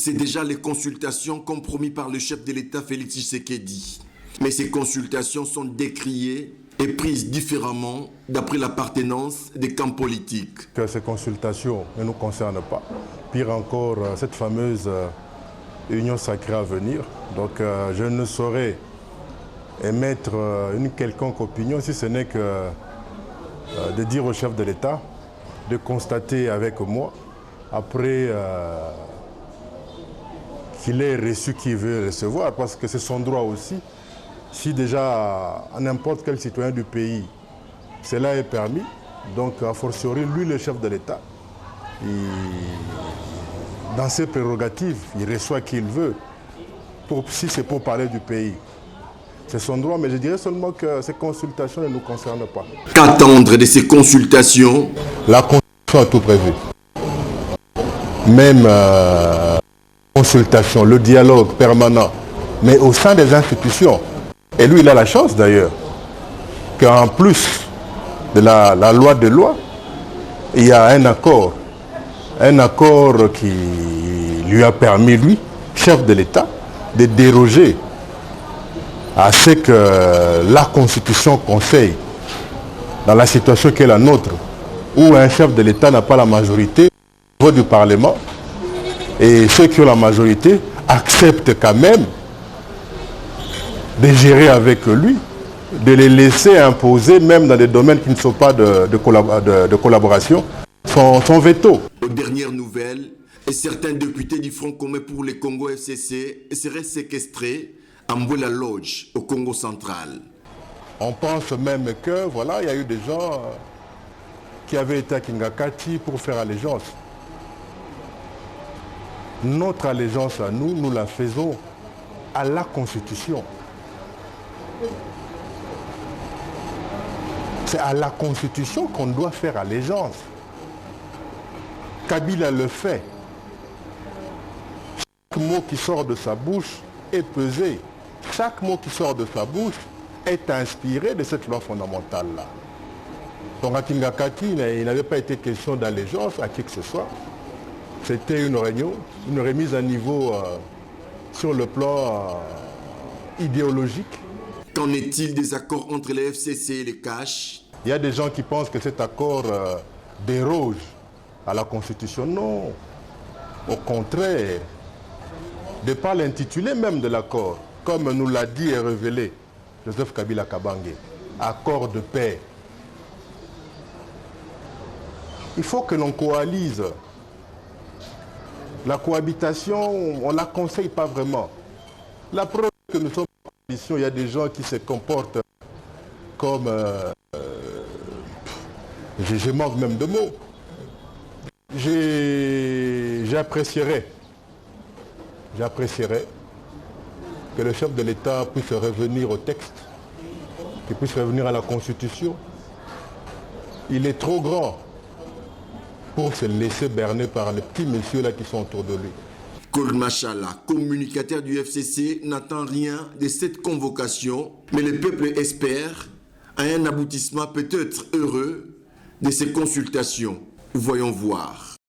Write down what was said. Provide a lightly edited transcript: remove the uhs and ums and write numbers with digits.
c'est déjà les consultations comme promis par le chef de l'État Félix Tshisekedi. Mais ces consultations sont décriées et prises différemment d'après l'appartenance des camps politiques. Que ces consultations ne nous concernent pas. Pire encore, cette fameuse union sacrée à venir. Donc je ne saurais émettre une quelconque opinion si ce n'est que de dire au chef de l'État de constater avec moi, après qu'il ait reçu qui veut recevoir, parce que c'est son droit aussi. Si déjà à n'importe quel citoyen du pays, cela est permis, donc a fortiori, lui, le chef de l'État, dans ses prérogatives, il reçoit qui il veut, si c'est pour parler du pays. C'est son droit, mais je dirais seulement que ces consultations ne nous concernent pas. Qu'attendre de ces consultations? La consultation a tout prévu. Même consultation, le dialogue permanent, mais au sein des institutions. Et lui, il a la chance d'ailleurs, qu'en plus de la loi de loi, il y a un accord qui lui a permis, lui, chef de l'État, de déroger à ce que la Constitution conseille, dans la situation qui est la nôtre, où un chef de l'État n'a pas la majorité au niveau du Parlement, et ceux qui ont la majorité acceptent quand même de gérer avec lui, de les laisser imposer, même dans des domaines qui ne sont pas de collaboration, son veto. Aux dernières nouvelles, certains députés du Front commun pour le Congo FCC seraient séquestrés à Mbouela Lodge, au Congo central. On pense même que, voilà, il y a eu des gens qui avaient été à Kingakati pour faire allégeance. Notre allégeance à nous, nous la faisons à la Constitution. C'est à la Constitution qu'on doit faire allégeance. Kabila le fait. Chaque mot qui sort de sa bouche est pesé. Chaque mot qui sort de sa bouche est inspiré de cette loi fondamentale-là. Donc à Kingakati, il n'avait pas été question d'allégeance à qui que ce soit. C'était une réunion, une remise à niveau sur le plan idéologique. Qu'en est-il des accords entre les FCC et les CACH? Il y a des gens qui pensent que cet accord déroge à la Constitution. Non, au contraire, de par l'intitulé même de l'accord, comme nous l'a dit et révélé Joseph Kabila Kabange, accord de paix. Il faut que l'on coalise. La cohabitation, on ne la conseille pas vraiment. La preuve que nous sommes en coalition, il y a des gens qui se comportent comme... je manque même de mots. J'apprécierais que le chef de l'État puisse revenir au texte, qu'il puisse revenir à la Constitution. Il est trop grand pour se laisser berner par les petits messieurs là qui sont autour de lui. Claude Machala, communicateur du FCC, n'attend rien de cette convocation, mais le peuple espère à un aboutissement peut-être heureux de ces consultations. Voyons voir.